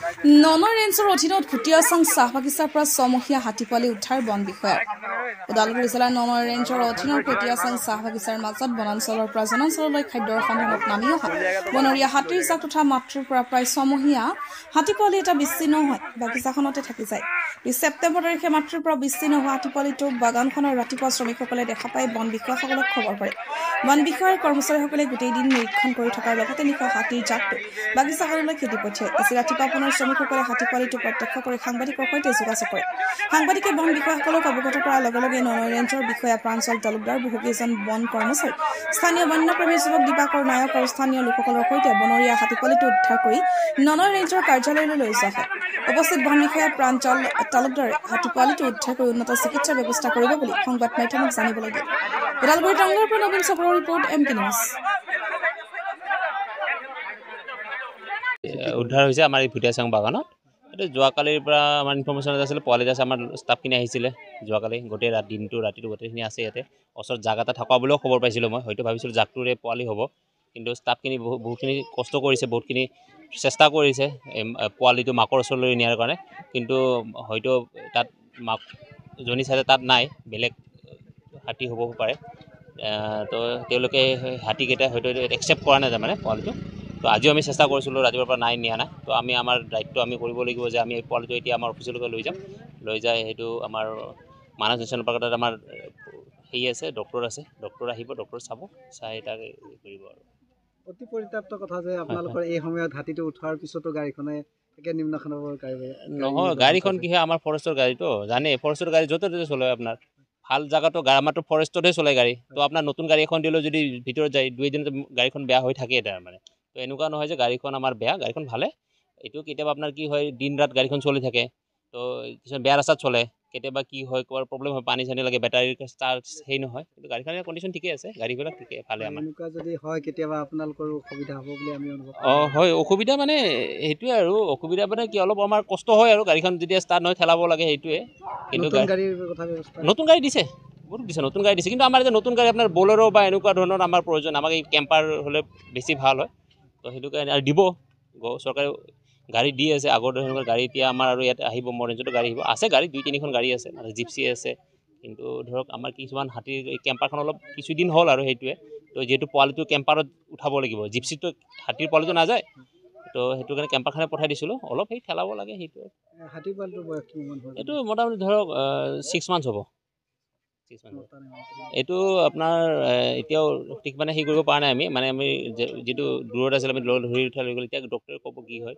ননৰ ৰেঞ্জৰ অধীনত ভুটিয়াচাং চাহ বাগিচাৰ পৰা ছমহীয়া হাতীপোৱালি উদ্ধাৰ বন বিষয়াৰ। ওদালগুৰি জিলাৰ ননৰ ৰেঞ্জৰ অধীনৰ ভুটিয়াচাং চাহ বাগিচাৰ মাজত বনাঞ্চলৰ পৰা জনাঞ্চললৈ খাদ্যৰ সন্ধানত নামি অহা বনৰীয়া হাতীৰ জাক তথা মাতৃৰ পৰা প্ৰায় ছমহীয়া হাতীপোৱালি এটা বিচ্ছিন্ন হৈ বাগিচাখনতে থাকি যায়। ২ ছেপ্টেম্বৰ তাৰিখে মাতৃৰ পৰা বিচ্ছিন্ন হোৱা হাতীপোৱালিটোক বাগানখনৰ ৰাতিপুৱা শ্ৰমিকসকলে দেখা পাই বন বিষয়াসকলক খবৰ কৰে। বন বিষয়াৰ কৰ্মচাৰীসকলে গোটেই দিন নিৰীক্ষণ কৰি থকাৰ লগতে নিশা হাতীৰ জাকটো বাগিচাখনলৈ খেদি পঠিয়ায়। আজি ৰাতিপুৱা পুনৰ শ্ৰমিকসকলে হাতীপোৱালিটো প্ৰত্যক্ষ কৰি সাংবাদিকৰ সৈতে যোগাযোগ কৰে। সাংবাদিকে বন বিষয়াসকলক অৱগত কৰাৰ লগে লগে ননৰ ৰেঞ্জৰ বিষয়া প্ৰাঞ্জল তালুকদাৰ, বহুকেইজন বন কৰ্মচাৰী, স্থানীয় বন্যপ্ৰেমী যুৱক দিবাকৰ নায়ক আৰু স্থানীয় লোকসকলৰ সৈতে বনৰীয়া হাতীপোৱালিটো উদ্ধাৰ কৰি ননৰ ৰেঞ্জৰ কাৰ্যালয়লৈ লৈ যোৱা হয়। উপস্থিত বন বিষয়া প্ৰাঞ্জল তালুকদাৰে হাতীপোৱালিটো উদ্ধাৰ কৰি উন্নত চিকিৎসাৰ ব্যৱস্থা কৰিব বুলি সংবাদ মাধ্যমক জানিবলৈ দিয়ে। ওদালগুৰি টাউনৰ পৰা নবীন চক্ৰৰ ৰিপৰ্ট MP নিউজ। উদ্ধাৰ হৈছে আমাৰ এই ভুটিয়াচাং বাগানত। এইটো যোৱাকালিৰ পৰা আমাৰ ইনফৰ্মেশ্যন আছিলে, পোৱালি আছে, আমাৰ ষ্টাফখিনি আহিছিলে যোৱাকালি, গোটেই ৰাতিটো গোটেইখিনি আছে ইয়াতে। ওচৰত জাক এটা থকা বুলিও খবৰ পাইছিলোঁ মই, হয়তো ভাবিছিলোঁ জাকটোৰে পোৱালি হ'ব, কিন্তু ষ্টাফখিনি বহুতখিনি কষ্ট কৰিছে, বহুতখিনি চেষ্টা কৰিছে পোৱালিটো মাকৰ ওচৰলৈ নিয়াৰ কাৰণে, কিন্তু হয়তো তাত মাকজনী চাইডে তাত নাই, বেলেগ হাতী হ'ব পাৰে। তো তেওঁলোকে হাতীকেইটা হয়তো একচেপ্ট কৰা নাই তাৰমানে পোৱালিটো। তো আজিও আমি চেষ্টা কৰিছিলোঁ, ৰাতিপুৱাৰ পৰা নিয়া নাই। তো আমি আমাৰ দায়িত্ব আমি কৰিব লাগিব যে আমি এই পোৱালিটো এতিয়া আমাৰ অফিচলৈকে লৈ যাম, লৈ যায় সেইটো আমাৰ মানাহ নেশ্যনেল পাৰ্কত আমাৰ হেৰি আছে, ডক্টৰ আছে, ডক্টৰ আহিব, ডক্টৰ চাব, চাই তাক কৰিব আৰু। অতি পৰিতাপ্ত কথা যে আপোনালোকৰ এই সময়ত হাতীটো উঠাৰ পিছতো গাড়ীখনে একে নিম্নখানৰ নহয়, গাড়ীখন কি হয়, আমাৰ ফৰেষ্টৰ গাড়ীটো জানে, ফৰেষ্টৰ গাড়ী য'তে ত'তে চলে। আপোনাৰ ভাল জেগাতো আমাৰতো ফৰেষ্টতহে চলে গাড়ী। তো আপোনাৰ নতুন গাড়ী এখন দিলেও যদি ভিতৰত যায় 2 দিনত গাড়ীখন বেয়া হৈ থাকে তাৰমানে। তো এনেকুৱা নহয় যে গাড়ীখন আমাৰ বেয়া, গাড়ীখন ভালে। এইটো কেতিয়াবা আপোনাৰ কি হয়, দিন ৰাত গাড়ীখন চলি থাকে, তো কিছুমান বেয়া ৰাস্তাত চলে, কেতিয়াবা কি হয়, ক'ৰ প্ৰব্লেম হয়, পানী চানী লাগে, বেটাৰী চাৰ্জ সেই নহয়, কিন্তু গাড়ীখনৰ কণ্ডিশ্যন ঠিকে আছে, গাড়ীবিলাক ঠিকে ভালে আমাৰ। এনেকুৱা যদি হয় কেতিয়াবা আপোনালোকৰ অসুবিধা হ'ব বুলি আমি অনুভৱ হয়, অসুবিধা মানে সেইটোৱে আৰু, অসুবিধা মানে কি অলপ আমাৰ কষ্ট হয় আৰু, গাড়ীখন যেতিয়া ষ্টাৰ্ট নহয় ঠেলাব লাগে সেইটোৱে। কিন্তু নতুন গাড়ী দিছে, বহুত দিছে, নতুন গাড়ী দিছে, কিন্তু আমাৰ এতিয়া নতুন গাড়ী আপোনাৰ বলেৰো বা এনেকুৱা ধৰণৰ আমাৰ প্ৰয়োজন, আমাক এই কেম্পাৰ হ'লে বেছি ভাল হয়। তো সেইটো কাৰণে আৰু দিব, চৰকাৰে গাড়ী দি আছে, আগৰ ধৰণৰ গাড়ী এতিয়া আমাৰ আৰু ইয়াত আহিব, মোৰ ৰেঞ্জতো গাড়ী আহিব, আছে গাড়ী 2-3খন গাড়ী আছে, মানে জিপচি আছে। কিন্তু ধৰক আমাৰ কিছুমান হাতীৰ এই কেম্পাৰখন অলপ কিছুদিন হ'ল আৰু সেইটোৱে। তো যিহেতু পোৱালিটো কেম্পাৰত উঠাব লাগিব, জিপচিটো হাতীৰ পোৱালিটো নাযায়, তো সেইটো কাৰণে কেম্পাৰখনে পঠাই দিছিলোঁ, অলপ সেই খেলাব লাগে সেইটোৱে। হাতী পোৱালিটোৰ বয়স কিমান হ'ল? এইটো মোটামুটি ধৰক 6 মান্থছ হ'ব। এইটো আপোনাৰ এতিয়াও ঠিক মানে হেৰি কৰিব পৰা নাই আমি, মানে আমি যিটো দূৰত আছিলে আমি ধৰি উঠাই লৈ গ'ল, এতিয়া ডক্টৰে ক'ব কি হয়।